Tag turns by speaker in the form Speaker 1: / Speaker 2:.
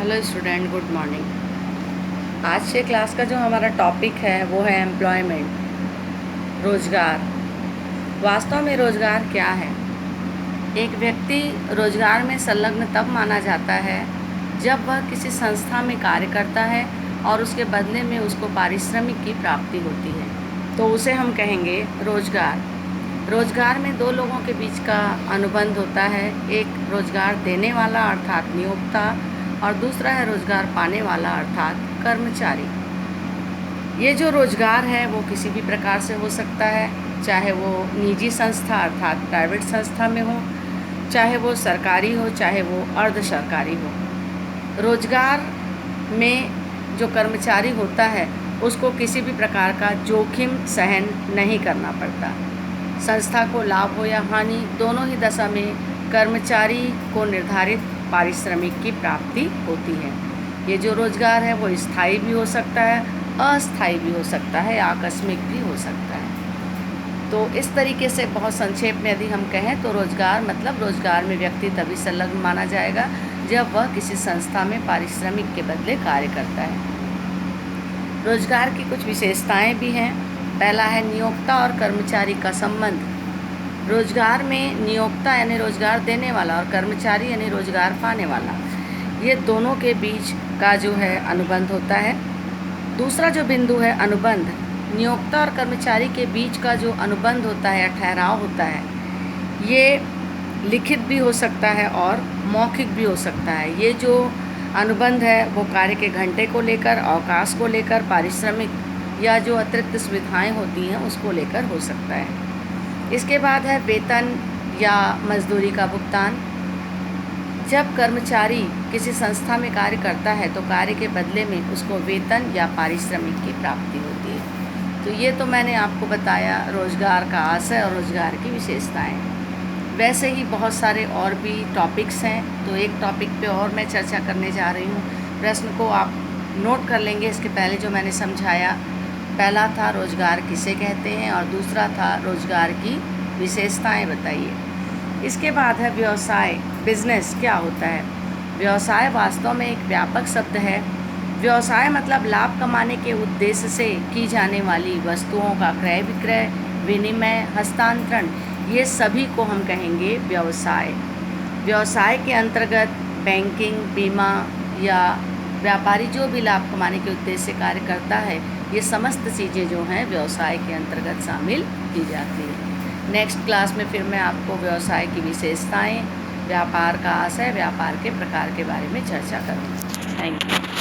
Speaker 1: Hello student, good morning. आज के class का जो हमारा टॉपिक है वो है एम्प्लॉयमेंट, रोज़गार। वास्तव में रोज़गार क्या है? एक व्यक्ति रोज़गार में संलग्न तब माना जाता है जब वह किसी संस्था में कार्य करता है और उसके बदले में उसको पारिश्रमिक की प्राप्ति होती है, तो उसे हम कहेंगे रोज़गार। रोज़गार में दो लोगों के बीच का अनुबंध होता है, एक रोज़गार देने वाला अर्थात नियोक्ता और दूसरा है रोज़गार पाने वाला अर्थात कर्मचारी। ये जो रोज़गार है वो किसी भी प्रकार से हो सकता है, चाहे वो निजी संस्था अर्थात प्राइवेट संस्था में हो, चाहे वो सरकारी हो, चाहे वो अर्ध सरकारी हो। रोज़गार में जो कर्मचारी होता है उसको किसी भी प्रकार का जोखिम सहन नहीं करना पड़ता। संस्था को लाभ हो या हानि, दोनों ही दशा में कर्मचारी को निर्धारित पारिश्रमिक की प्राप्ति होती है। ये जो रोज़गार है वो स्थायी भी हो सकता है, अस्थायी भी हो सकता है, आकस्मिक भी हो सकता है। तो इस तरीके से बहुत संक्षेप में यदि हम कहें तो रोज़गार मतलब रोज़गार में व्यक्ति तभी संलग्न माना जाएगा जब वह किसी संस्था में पारिश्रमिक के बदले कार्य करता है। रोज़गार की कुछ विशेषताएं भी हैं। पहला है नियोक्ता और कर्मचारी का संबंध। रोज़गार में नियोक्ता यानी रोज़गार देने वाला और कर्मचारी यानी रोज़गार पाने वाला, ये दोनों के बीच का जो है अनुबंध होता है। दूसरा जो बिंदु है अनुबंध, नियोक्ता और कर्मचारी के बीच का जो अनुबंध होता है, ठहराव होता है, ये लिखित भी हो सकता है और मौखिक भी हो सकता है। ये जो अनुबंध है वो कार्य के घंटे को लेकर, अवकाश को लेकर, पारिश्रमिक या जो अतिरिक्त सुविधाएं होती हैं उसको लेकर हो सकता है। इसके बाद है वेतन या मजदूरी का भुगतान। जब कर्मचारी किसी संस्था में कार्य करता है तो कार्य के बदले में उसको वेतन या पारिश्रमिक की प्राप्ति होती है। तो ये तो मैंने आपको बताया रोज़गार का आशय और रोज़गार की विशेषताएं। वैसे ही बहुत सारे और भी टॉपिक्स हैं, तो एक टॉपिक पे और मैं चर्चा करने जा रही हूँ। प्रश्न को आप नोट कर लेंगे। इसके पहले जो मैंने समझाया, पहला था रोज़गार किसे कहते हैं और दूसरा था रोज़गार की विशेषताएं बताइए। इसके बाद है व्यवसाय, बिजनेस क्या होता है। व्यवसाय वास्तव में एक व्यापक शब्द है। व्यवसाय मतलब लाभ कमाने के उद्देश्य से की जाने वाली वस्तुओं का क्रय विक्रय, विनिमय, हस्तांतरण, ये सभी को हम कहेंगे व्यवसाय। व्यवसाय के अंतर्गत बैंकिंग, बीमा या व्यापारी जो भी लाभ कमाने के उद्देश्य से कार्य करता है, ये समस्त चीज़ें जो हैं व्यवसाय के अंतर्गत शामिल की जाती हैं। नेक्स्ट क्लास में फिर मैं आपको व्यवसाय की विशेषताएं, व्यापार का आशय, व्यापार के प्रकार के बारे में चर्चा करूँगी। Thank you.